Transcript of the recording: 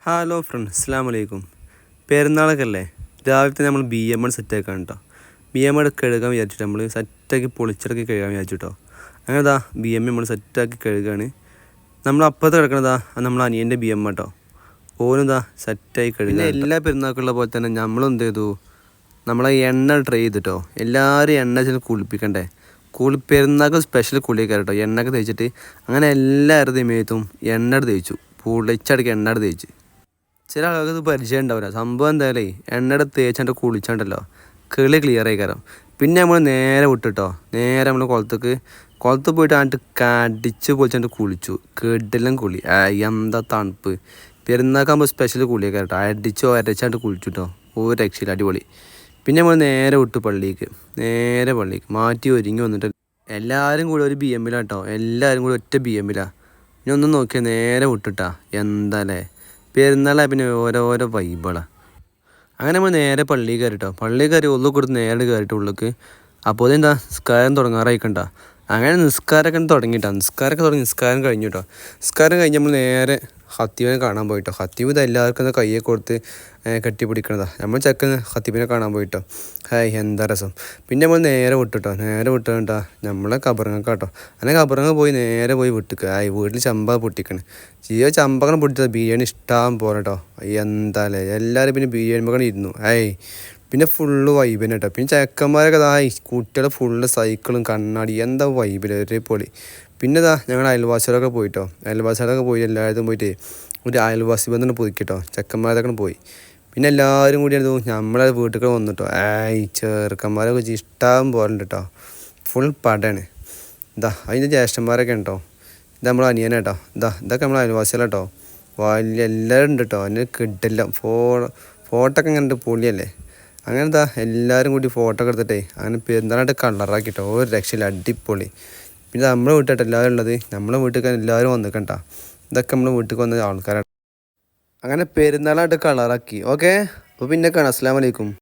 Hello friends, അസ്സലാമു അലൈക്കും. പെരുന്നാളൊക്കെ അല്ലേ, രാവിലത്തെ നമ്മൾ BM സെറ്റാക്കാൻ കേട്ടോ. BM കഴുകാൻ വിചാരിച്ചിട്ട് നമ്മൾ സെറ്റാക്കി പൊളിച്ചിടക്കി കഴുകാൻ വിചാരിച്ചിട്ടോ. അങ്ങനെ BM നമ്മൾ സെറ്റാക്കി കഴുകാണ്. നമ്മൾ അപ്പുറത്ത് കിടക്കണതാ നമ്മൾ അനിയൻ്റെ BM കേട്ടോ. ഓനെന്താ സെറ്റായി കഴുകുക. എല്ലാ പെരുന്നാൾക്കുള്ള പോലെ തന്നെ നമ്മളും എന്ത് ചെയ്തു, നമ്മളെ എണ്ണ ട്രൈ ചെയ്തിട്ടോ. എല്ലാവരും എണ്ണ ചെന്ന് കുളിപ്പിക്കണ്ടേ. പെരുന്നാൾക്ക് സ്പെഷ്യൽ കുളിയൊക്കെ കേട്ടോ. എണ്ണയൊക്കെ തേച്ചിട്ട് അങ്ങനെ എല്ലാവരുടെ മേത്തും എണ്ണ തേച്ചു, പൊളിച്ചടക്കി എണ്ണ തേച്ച്. ചില ആളുകൾക്ക് ഇത് പരിചയം ഉണ്ടാവില്ല. സംഭവം എന്തായാലേ എണ്ണയുടെ തേച്ചാണ്ട് കുളിച്ചാണ്ടല്ലോ കിളി ക്ലിയർ ആയി കയറാം. പിന്നെ നമ്മൾ നേരെ വിട്ടിട്ടോ, നേരെ നമ്മൾ കുളത്ത് പോയിട്ട് ആണ്ട് കടിച്ച് പൊളിച്ചാണ്ട് കുളിച്ചു. കിടിലം കുളി, എന്താ തണുപ്പ്. പെരുന്നാക്കാകുമ്പോൾ സ്പെഷ്യൽ കുളിയൊക്കെ കേട്ടോ. അടിച്ചോ അരച്ചാണ്ട് കുളിച്ചു കേട്ടോ. ഒരു രക്ഷയില്ല, അടിപൊളി. പിന്നെ നമ്മൾ നേരെ വിട്ടു പള്ളിക്ക് മാറ്റി ഒരുങ്ങി വന്നിട്ട് എല്ലാവരും കൂടി ഒരു BM കേട്ടോ. എല്ലാവരും കൂടി ഒറ്റ BM. ഇനി ഒന്നും നോക്കിയാൽ നേരെ വിട്ടിട്ടാ. എന്താ അല്ലേ, പെരുന്നാളായ പിന്നെ ഓരോരോ വൈബുകളാണ്. അങ്ങനെ നമ്മൾ നേരെ പള്ളിയിൽ കയറിട്ടോ. പള്ളിയിൽ കയറി ഉള്ളിൽ കൊടുത്ത് നേരെ കയറിയിട്ട് ഉള്ളിലേക്ക്. അപ്പോൾ അതെന്താ നിസ്കാരം തുടങ്ങാറായിക്കണ്ട. അങ്ങനെ നിസ്കാരമൊക്കെ നിസ്കാരം കഴിഞ്ഞു കേട്ടോ. നിസ്കാരം കഴിഞ്ഞ് നമ്മൾ നേരെ ഹത്തീബിനെ കാണാൻ പോയിട്ടോ. ഹത്തീബ് ഇത് എല്ലാവർക്കും കയ്യെ കൊടുത്ത് കെട്ടിപ്പിടിക്കണതാ. നമ്മൾ ചെക്കൻ ഹത്തീബിനെ കാണാൻ പോയിട്ടോ. എന്താ രസം. പിന്നെ നമ്മൾ നേരെ വിട്ടിട്ടാ നമ്മളെ കബറങ്ങക്കാട്ടോ. അങ്ങനെ കബറങ്ങ പോയി നേരെ പോയി വിട്ടിക്കുക. വീട്ടിൽ ചമ്പ പൊട്ടിക്കണ്. ചമ്പങ്ങനെ പൊട്ടിച്ചത് ബിരിയാണി ഇഷ്ടം പോലെ കേട്ടോ. എന്താ അല്ലേ, എല്ലാവരും പിന്നെ ബിരിയാണി ഇരുന്നു. പിന്നെ ഫുള്ള് വൈബിന് കേട്ടോ. പിന്നെ ചെക്കന്മാരൊക്കെ കുട്ടികളെ ഫുള്ള് സൈക്കിളും കണ്ണാടി, എന്താ വൈബില് ഒരേ പൊളി. പിന്നെ ഞങ്ങൾ അയൽവാസികളൊക്കെ പോയിട്ടോ. പോയി എല്ലായിടത്തും പോയിട്ട് ഒരു അയൽവാസി ബന്ധം പുതുക്കിട്ടോ. ചെക്കന്മാരൊക്കെ പോയി. പിന്നെ എല്ലാവരും കൂടി നമ്മളെ വീട്ടിൽ വന്നിട്ടോ. ചെറുക്കന്മാരൊക്കെ ഇഷ്ടം പോലെ ഉണ്ട് കേട്ടോ. ഫുൾ പടയാണ്. അതിൻ്റെ ജ്യേഷ്ഠന്മാരൊക്കെ ഉണ്ടോ. ഇത് നമ്മൾ അനിയനാട്ടോ. ഇതൊക്കെ നമ്മൾ അയൽവാസികളാട്ടോ. വലിയ എല്ലാവരും ഉണ്ട് കേട്ടോ. അതിന് കിട്ടില്ല. ഫോട്ടോ ഒക്കെ ഇങ്ങനെ പൊളിയല്ലേ. അങ്ങനെ എല്ലാവരും കൂടി ഫോട്ടോ ഒക്കെ എടുത്തിട്ടേ അങ്ങനെ പെരുന്നാളായിട്ട് കളറാക്കിട്ടോ. ഒരു രക്ഷയില്ല, അടിപൊളി. പിന്നെ നമ്മളെ വീട്ടിലായിട്ട് എല്ലാവരും ഉള്ളത്. നമ്മളെ വീട്ടിൽ എല്ലാവരും വന്നിക്കണ്ട. ഇതൊക്കെ നമ്മളെ വീട്ടിൽ വന്ന ആൾക്കാരാണ്. അങ്ങനെ പെരുന്നാളായിട്ട് കളറാക്കി. ഓക്കെ, അപ്പോൾ പിന്നെ കാണാം. അസ്സലാമു അലൈക്കും.